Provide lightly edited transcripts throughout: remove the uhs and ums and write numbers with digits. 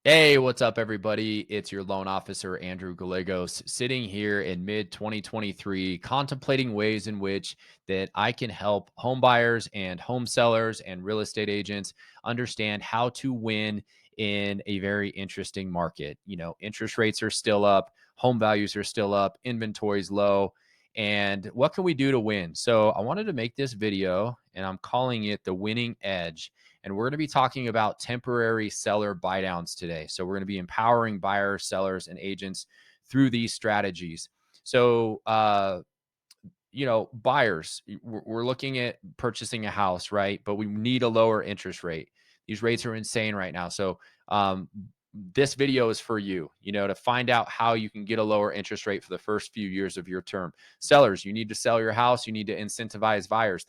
Hey, what's up, everybody? It's your loan officer, Andrew Gallegos, sitting here in mid 2023, contemplating ways in which that I can help home buyers and home sellers and real estate agents understand how to win in a very interesting market. Interest rates are still up, home values are still up, inventory's low. And what can we do to win? So, I wanted to make this video, and I'm calling it the winning edge. And we're going to be talking about temporary seller buydowns today. So we're going to be empowering buyers, sellers, and agents through these strategies. So, buyers, we're looking at purchasing a house, right? But we need a lower interest rate. These rates are insane right now. So, this video is for you, to find out how you can get a lower interest rate for the first few years of your term. Sellers, you need to sell your house. You need to incentivize buyers.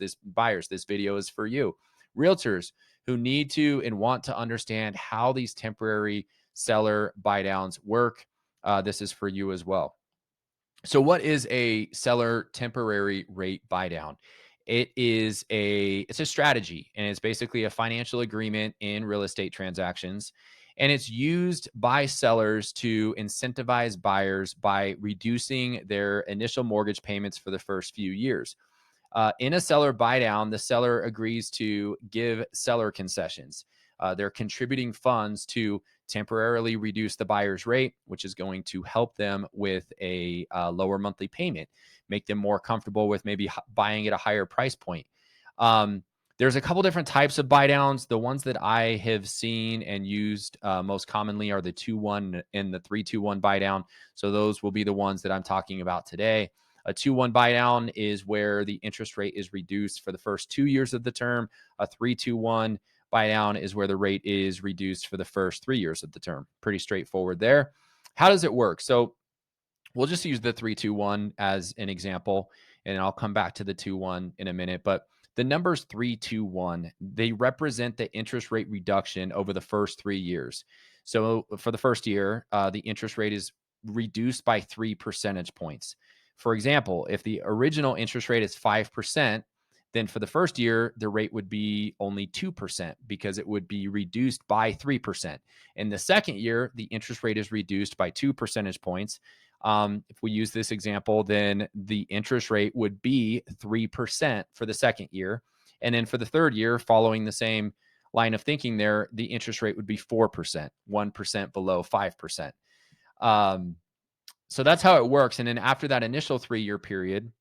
This video is for you. Realtors who need to and want to understand how these temporary seller buy downs work. This is for you as well. So what is a seller temporary rate buy down? It's a strategy, and it's basically a financial agreement in real estate transactions, and it's used by sellers to incentivize buyers by reducing their initial mortgage payments for the first few years. In a seller buy down, the seller agrees to give seller concessions. They're contributing funds to temporarily reduce the buyer's rate, which is going to help them with a lower monthly payment, make them more comfortable with maybe buying at a higher price point. Um, there's a couple different types of buy downs. The ones that I have seen and used most commonly are the 2-1 and the 3-2-1 buy down. So those will be the ones that I'm talking about today. A 2-1 buy down is where the interest rate is reduced for the first 2 years of the term. A 3-2-1 buy down is where the rate is reduced for the first 3 years of the term. Pretty straightforward there. How does it work? So we'll just use the 3-2-1 as an example, and I'll come back to the 2-1 in a minute. But the numbers 3-2-1, they represent the interest rate reduction over the first 3 years. So for the first year, the interest rate is reduced by 3 percentage points. For example, if the original interest rate is 5%, then for the first year, the rate would be only 2% because it would be reduced by 3%. In the second year, the interest rate is reduced by 2 percentage points. If we use this example, then the interest rate would be 3% for the second year. And then for the third year, following the same line of thinking there, the interest rate would be 4%, 1% below 5%. So that's how it works. And then after that initial 3-year period,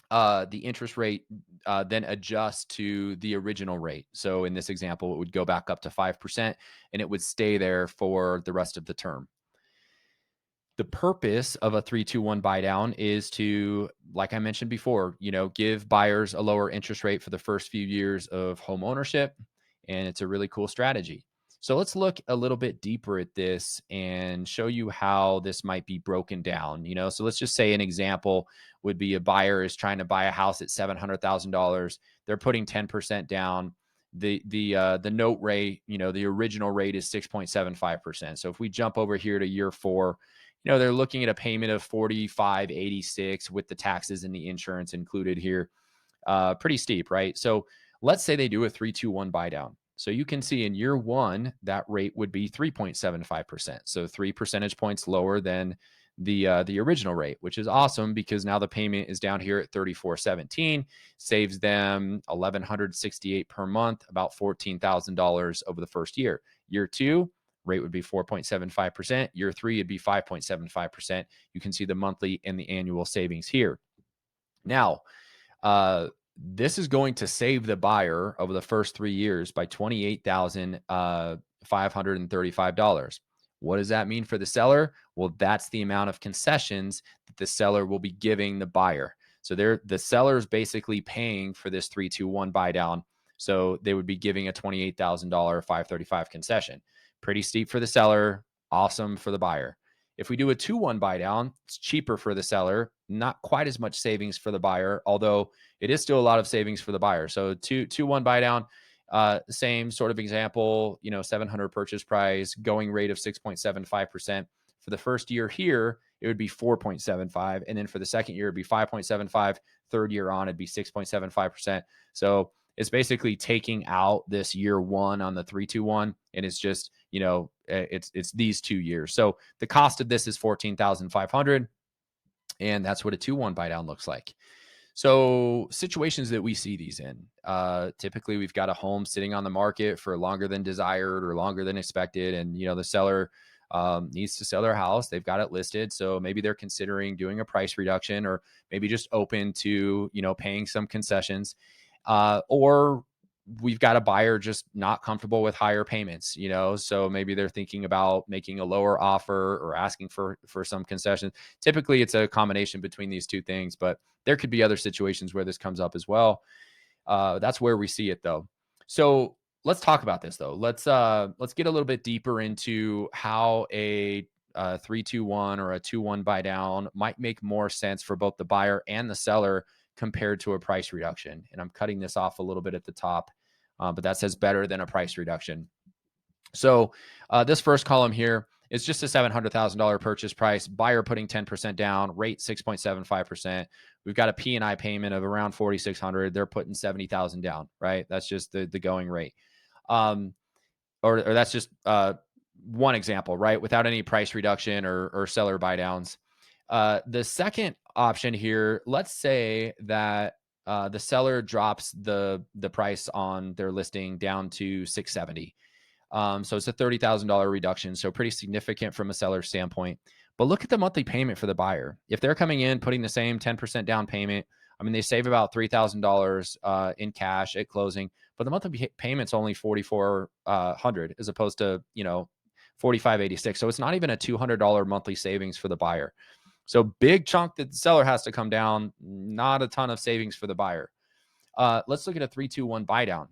the interest rate then adjusts to the original rate. So in this example, it would go back up to 5% and it would stay there for the rest of the term. The purpose of a 3-2-1 buy down is to, like I mentioned before, give buyers a lower interest rate for the first few years of home ownership. And it's a really cool strategy. So let's look a little bit deeper at this and show you how this might be broken down. So let's just say an example would be a buyer is trying to buy a house at $700,000. They're putting 10% down. The note rate, the original rate is 6.75%. So if we jump over here to year 4, they're looking at a payment of 45.86 with the taxes and the insurance included here. Pretty steep, right? So let's say they do a 3-2-1 buy down. So you can see in year 1, that rate would be 3.75%. So 3 percentage points lower than the original rate, which is awesome because now the payment is down here at 34.17, saves them $1,168 per month, about $14,000 over the first year. Year 2, rate would be 4.75%. Year 3, it'd be 5.75%. You can see the monthly and the annual savings here. Now, this is going to save the buyer over the first 3 years by $28,535. What does that mean for the seller? Well, that's the amount of concessions that the seller will be giving the buyer. So the seller's basically paying for this 3-2-1 buy down. So they would be giving a $28,000 535 concession. Pretty steep for the seller, awesome for the buyer. If we do a 2-1 buy down, it's cheaper for the seller, not quite as much savings for the buyer, although it is still a lot of savings for the buyer. So 2-1 buy down, same sort of example, 700 purchase price, going rate of 6.75%. For the first year here, it would be 4.75. And then for the second year, it'd be 5.75. Third year on, it'd be 6.75%. So it's basically taking out this year 1 on the 3-2-1, and it's just it's these 2 years. So the cost of this is 14,500, and that's what a 2-1 buy down looks like. So situations that we see these in, typically we've got a home sitting on the market for longer than desired or longer than expected, and the seller needs to sell their house. They've got it listed, so maybe they're considering doing a price reduction, or maybe just open to paying some concessions, or we've got a buyer just not comfortable with higher payments, so maybe they're thinking about making a lower offer or asking for some concessions. Typically it's a combination between these two things, but there could be other situations where this comes up as well. That's where we see it though. So let's talk about this though. Let's get a little bit deeper into how a 3-2-1 or a 2-1 buy down might make more sense for both the buyer and the seller compared to a price reduction. And I'm cutting this off a little bit at the top, but that says better than a price reduction. So this first column here is just a $700,000 purchase price, buyer putting 10% down, rate 6.75%. We've got a P&I payment of around 4,600. They're putting 70,000 down, right? That's just the going rate. Or that's just one example, right? Without any price reduction or seller buy downs. The second option here, let's say that the seller drops the price on their listing down to 670. So it's a $30,000 reduction. So pretty significant from a seller standpoint. But look at the monthly payment for the buyer. If they're coming in, putting the same 10% down payment, I mean, they save about $3,000 in cash at closing, but the monthly payment's only 4,400 as opposed to, 4,586. So it's not even a $200 monthly savings for the buyer. So big chunk that the seller has to come down, not a ton of savings for the buyer. Let's look at a 3-2-1 buy down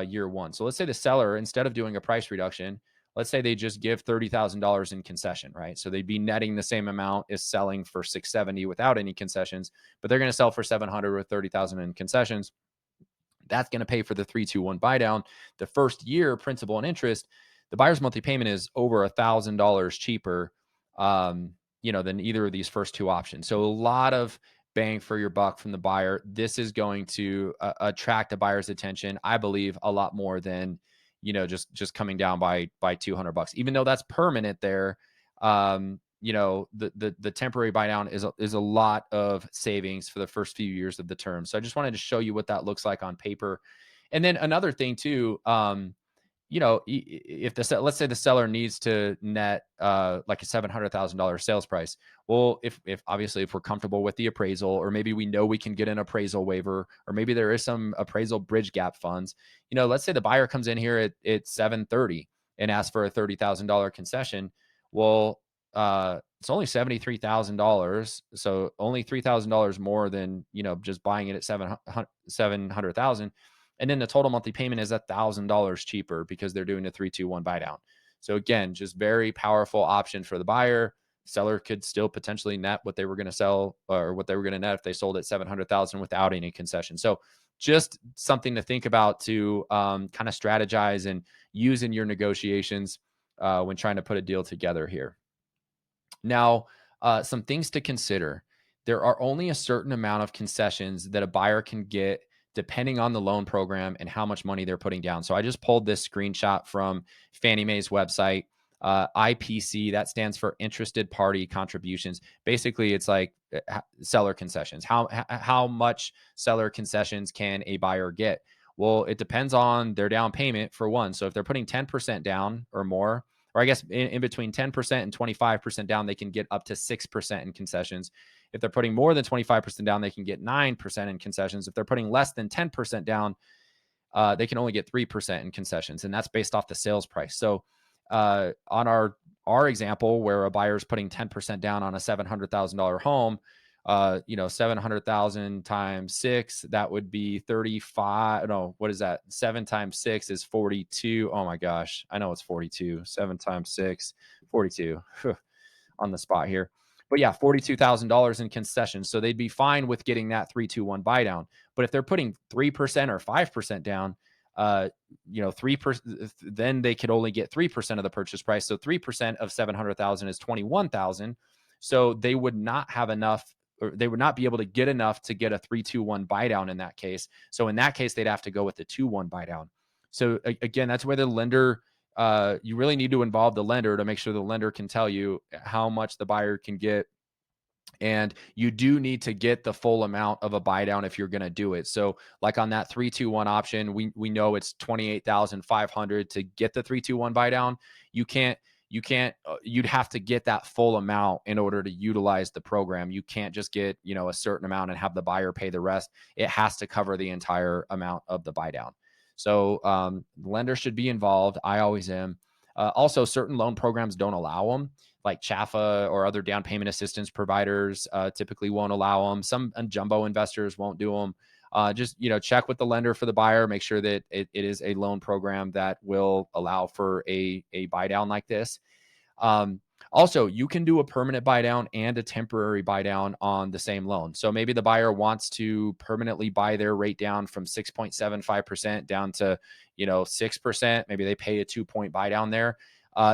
year one. So let's say the seller, instead of doing a price reduction, let's say they just give $30,000 in concession, right? So they'd be netting the same amount as selling for 670 without any concessions, but they're going to sell for 700 with 30,000 in concessions. That's going to pay for the 3-2-1 buy down. The first year, principal and interest, the buyer's monthly payment is over $1,000 cheaper, than either of these first two options. So a lot of bang for your buck from the buyer. This is going to attract a buyer's attention, I believe, a lot more than just coming down by $200. Even though that's permanent there, the temporary buy down is a lot of savings for the first few years of the term. So I just wanted to show you what that looks like on paper. And then another thing too, if let's say the seller needs to net like a $700,000 sales price. Well, if obviously if we're comfortable with the appraisal, or maybe we know we can get an appraisal waiver, or maybe there is some appraisal bridge gap funds, let's say the buyer comes in here at 730 and asks for a $30,000 concession. Well, it's only $73,000. So only $3,000 more than, just buying it at 700,000. And then the total monthly payment is $1,000 cheaper because they're doing a 3-2-1 buy down. So again, just very powerful option for the buyer. Seller could still potentially net what they were going to sell, or what they were going to net if they sold at 700,000 without any concession. So just something to think about to kind of strategize and use in your negotiations when trying to put a deal together here. Now, some things to consider. There are only a certain amount of concessions that a buyer can get depending on the loan program and how much money they're putting down. So I just pulled this screenshot from Fannie Mae's website. IPC, that stands for Interested Party Contributions. Basically, it's like seller concessions. How much seller concessions can a buyer get? Well, it depends on their down payment for one. So if they're putting 10% down or more, or I guess in between 10% and 25% down, they can get up to 6% in concessions. If they're putting more than 25% down, they can get 9% in concessions. If they're putting less than 10% down, they can only get 3% in concessions, and that's based off the sales price. So on our example, where a buyer is putting 10% down on a $700,000 home, 700,000 times 6, that would be 35. No, what is that? 7 times 6 is 42. Oh my gosh, I know it's 42. 7 times 6, 42. On the spot here. But yeah, $42,000 in concessions. So they'd be fine with getting that 3-2-1 buy down. But if they're putting 3% or 5% down, 3%, then they could only get 3% of the purchase price. So 3% of 700,000 is 21,000. So they would not have enough, or they would not be able to get enough to get a 3-2-1 buy down in that case. So in that case, they'd have to go with the 2-1 buy down. So again, that's where the lender you really need to involve the lender to make sure the lender can tell you how much the buyer can get, and you do need to get the full amount of a buy down if you're going to do it. So like on that 3-2-1 option, we know it's 28,500 to get the 3-2-1 buy down. You can't you'd have to get that full amount in order to utilize the program. You can't just get, a certain amount and have the buyer pay the rest. It has to cover the entire amount of the buy down. So lender should be involved. I always am. Also, certain loan programs don't allow them, like Chafa or other down payment assistance providers typically won't allow them. Some jumbo investors won't do them. Just check with the lender for the buyer, make sure that it is a loan program that will allow for a buy down like this. Um, Also, you can do a permanent buy down and a temporary buy down on the same loan. So maybe the buyer wants to permanently buy their rate down from 6.75% down to 6%. Maybe they pay a 2-point buy down there.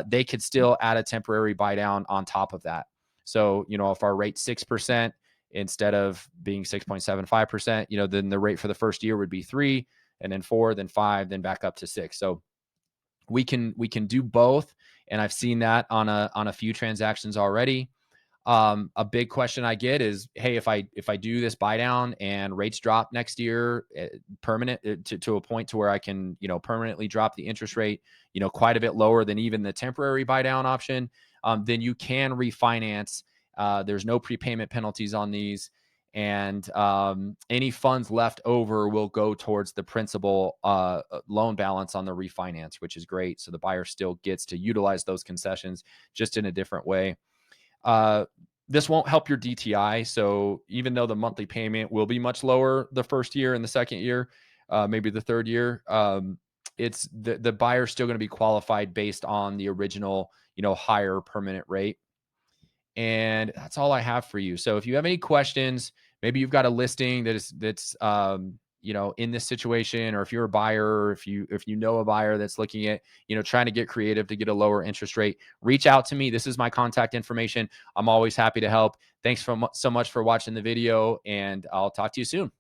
They could still add a temporary buy down on top of that. So if our rate's 6% instead of being 6.75%, then the rate for the first year would be 3, and then 4, then 5, then back up to 6. So we can do both, and I've seen that on a few transactions already. A big question I get is, hey, if I do this buy down and rates drop next year, permanent to a point to where I can permanently drop the interest rate quite a bit lower than even the temporary buy down option, then you can refinance. There's no prepayment penalties on these, and any funds left over will go towards the principal loan balance on the refinance, which is great. So the buyer still gets to utilize those concessions, just in a different way. This won't help your DTI. So even though the monthly payment will be much lower the first year and the second year, maybe the third year, it's the buyer's still going to be qualified based on the original, higher permanent rate. And that's all I have for you. So if you have any questions, maybe you've got a listing that's in this situation, or if you're a buyer, or if you know a buyer that's looking at trying to get creative to get a lower interest rate, reach out to me. This is my contact information. I'm always happy to help. Thanks so much for watching the video, and I'll talk to you soon.